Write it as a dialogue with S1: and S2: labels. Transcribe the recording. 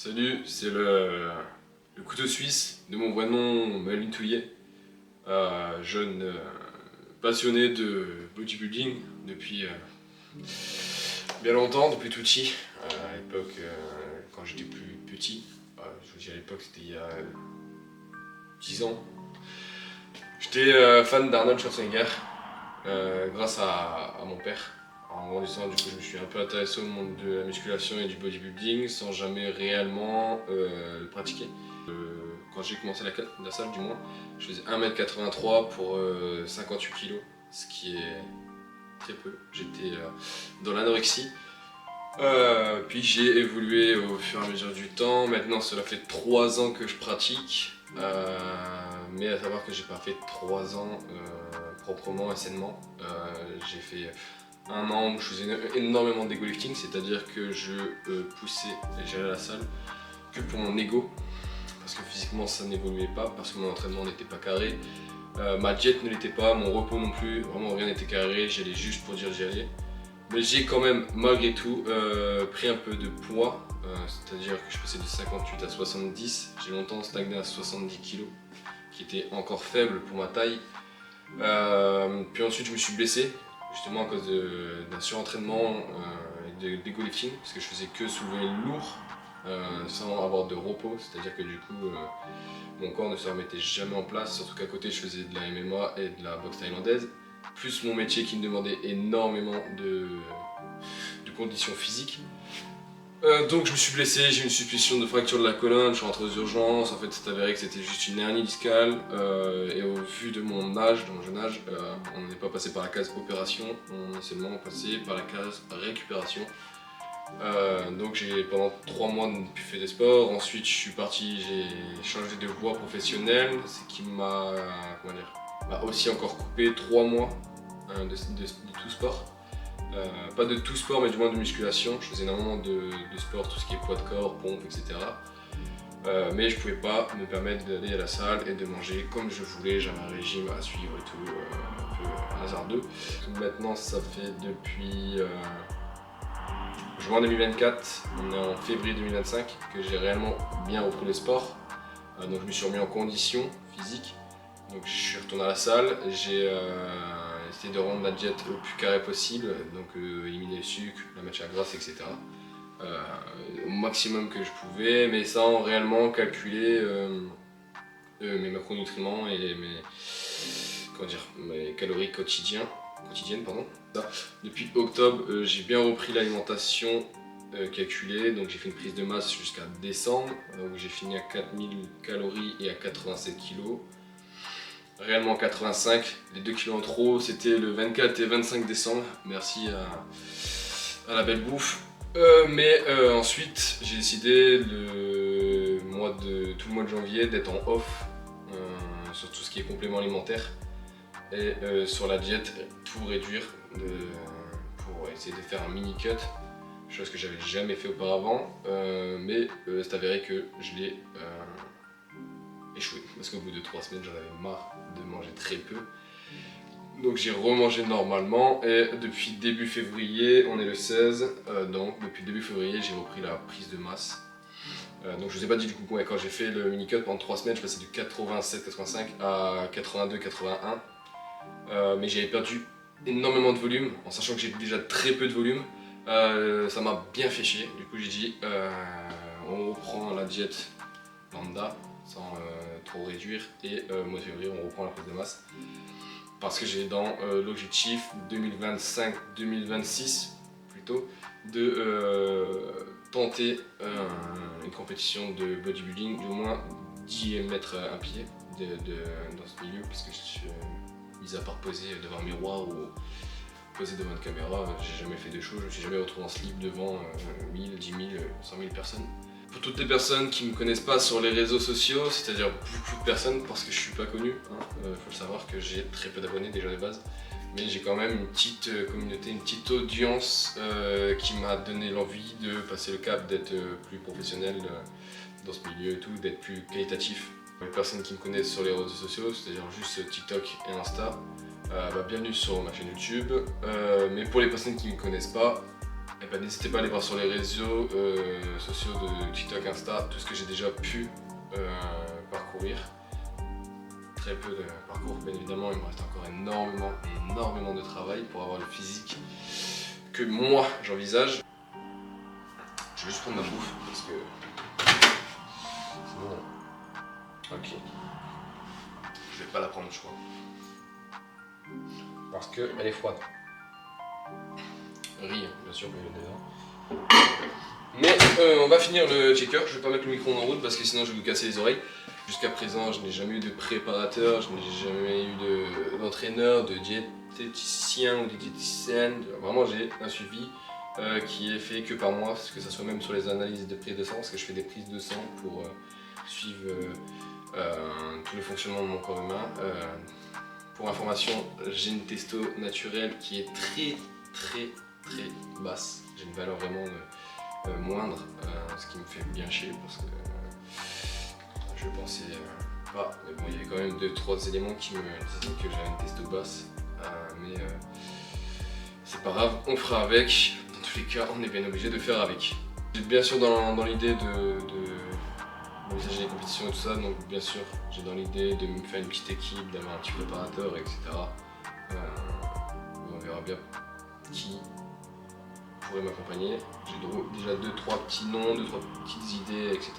S1: Salut, c'est le couteau suisse de mon vrai nom, Melvin Touillet, jeune passionné de bodybuilding depuis bien longtemps, depuis tout petit. À l'époque, quand j'étais plus petit, je vous dis à l'époque c'était il y a 10 ans, j'étais fan d'Arnold Schwarzenegger grâce à mon père. En grandissant, du coup, je me suis un peu intéressé au monde de la musculation et du bodybuilding sans jamais réellement le pratiquer. Quand j'ai commencé la salle, du moins, je faisais 1m83 pour 58 kg, ce qui est très peu. J'étais dans l'anorexie. Puis j'ai évolué au fur et à mesure du temps. Maintenant, cela fait 3 ans que je pratique. Mais à savoir que j'ai pas fait 3 ans proprement et sainement. J'ai fait 1 an où je faisais énormément d'ego lifting, c'est-à-dire que je poussais et j'allais à la salle que pour mon ego, parce que physiquement ça n'évoluait pas, parce que mon entraînement n'était pas carré, ma diète ne l'était pas, mon repos non plus, vraiment rien n'était carré, j'y allais juste pour dire j'y allais. Mais j'ai quand même malgré tout pris un peu de poids, c'est-à-dire que je passais de 58 à 70, j'ai longtemps stagné à 70 kg, qui était encore faible pour ma taille. Puis ensuite je me suis blessé, justement à cause d'un surentraînement et d'ego lifting, parce que je faisais que soulever lourd sans avoir de repos, c'est-à-dire que du coup mon corps ne se remettait jamais en place, surtout qu'à côté je faisais de la MMA et de la boxe thaïlandaise, plus mon métier qui me demandait énormément de conditions physiques. Donc je me suis blessé, j'ai eu une suspicion de fracture de la colonne, je suis rentré aux urgences, en fait c'est avéré que c'était juste une hernie discale et au vu de mon âge, de mon jeune âge, on n'est pas passé par la case opération, on est seulement passé par la case récupération. Donc j'ai pendant 3 mois plus fait de sport, ensuite je suis parti, j'ai changé de voie professionnelle, ce qui m'a aussi encore coupé 3 mois de tout sport. Pas de tout sport mais du moins de musculation, je faisais énormément de sport, tout ce qui est poids de corps, pompe, etc. Mais je pouvais pas me permettre d'aller à la salle et de manger comme je voulais, j'avais un régime à suivre et tout, un peu hasardeux. Maintenant ça fait depuis juin 2024, on est en février 2025 que j'ai réellement bien repris les sports. Donc je me suis remis en condition physique, donc je suis retourné à la salle, j'ai essayer de rendre la diète le plus carré possible, donc éliminer le sucre, la matière grasse, etc. Au maximum que je pouvais, mais sans réellement calculer mes macronutriments et mes calories quotidiennes. Depuis octobre, j'ai bien repris l'alimentation calculée, donc j'ai fait une prise de masse jusqu'à décembre, où j'ai fini à 4000 calories et à 87 kg. Réellement 85, les 2 kg en trop, c'était le 24 et 25 décembre, merci à la belle bouffe. Mais ensuite, j'ai décidé tout le mois de janvier d'être en off sur tout ce qui est complément alimentaire et sur la diète, tout réduire pour essayer de faire un mini cut, chose que j'avais jamais fait auparavant, mais c'est avéré que je l'ai échoué, parce qu'au bout de 3 semaines j'en avais marre de manger très peu, donc j'ai remangé normalement et depuis début février, on est le 16, donc depuis début février j'ai repris la prise de masse. Donc je vous ai pas dit du coup, quand j'ai fait le mini cut pendant 3 semaines je passais de 87-85 à 82-81, mais j'avais perdu énormément de volume en sachant que j'ai déjà très peu de volume. Ça m'a bien fait chier, du coup j'ai dit on reprend la diète lambda sans trop réduire et au mois de février on reprend la prise de masse parce que j'ai dans l'objectif 2025-2026 plutôt de tenter une compétition de bodybuilding, du moins d'y mettre un pied dans ce milieu, parce que mis à part poser devant un miroir ou poser devant une caméra, j'ai jamais fait de show, je me suis jamais retrouvé en slip devant 1000, 10 000, 100 000 personnes. Pour toutes les personnes qui ne me connaissent pas sur les réseaux sociaux, c'est-à-dire beaucoup de personnes parce que je suis pas connu, faut le savoir que j'ai très peu d'abonnés déjà de base, mais j'ai quand même une petite communauté, une petite audience qui m'a donné l'envie de passer le cap d'être plus professionnel dans ce milieu et tout, d'être plus qualitatif. Pour les personnes qui me connaissent sur les réseaux sociaux, c'est-à-dire juste TikTok et Insta, bienvenue sur ma chaîne YouTube, mais pour les personnes qui ne me connaissent pas, et ben, n'hésitez pas à aller voir sur les réseaux sociaux de TikTok, Insta, tout ce que j'ai déjà pu parcourir. Très peu de parcours, bien évidemment, il me reste encore énormément de travail pour avoir le physique que moi j'envisage. Je vais juste prendre ma bouffe parce que sinon. Ok. Je vais pas la prendre, je crois. Parce qu'elle est froide. Riz, bien sûr, mais on va finir le checker. Je vais pas mettre le micro en route parce que sinon je vais vous casser les oreilles. Jusqu'à présent, je n'ai jamais eu de préparateur, je n'ai jamais eu d'entraîneur, de diététicien ou de diététicienne. Vraiment, j'ai un suivi qui est fait que par moi, que ce soit même sur les analyses de prise de sang, parce que je fais des prises de sang pour suivre tout le fonctionnement de mon corps humain. Pour information, j'ai une testo naturelle qui est très basse. J'ai une valeur vraiment moindre, ce qui me fait bien chier parce que je pensais pas. Mais bon, il y avait quand même 2-3 éléments qui me disaient que j'avais une testo basse. Mais c'est pas grave, on fera avec. Dans tous les cas, on est bien obligé de faire avec. J'ai bien sûr dans l'idée d'envisager les compétitions et tout ça, donc bien sûr j'ai dans l'idée de me faire une petite équipe, d'avoir un petit préparateur, etc. On verra bien qui pourrait m'accompagner. J'ai déjà 2-3 petits noms, 2-3 petites idées, etc.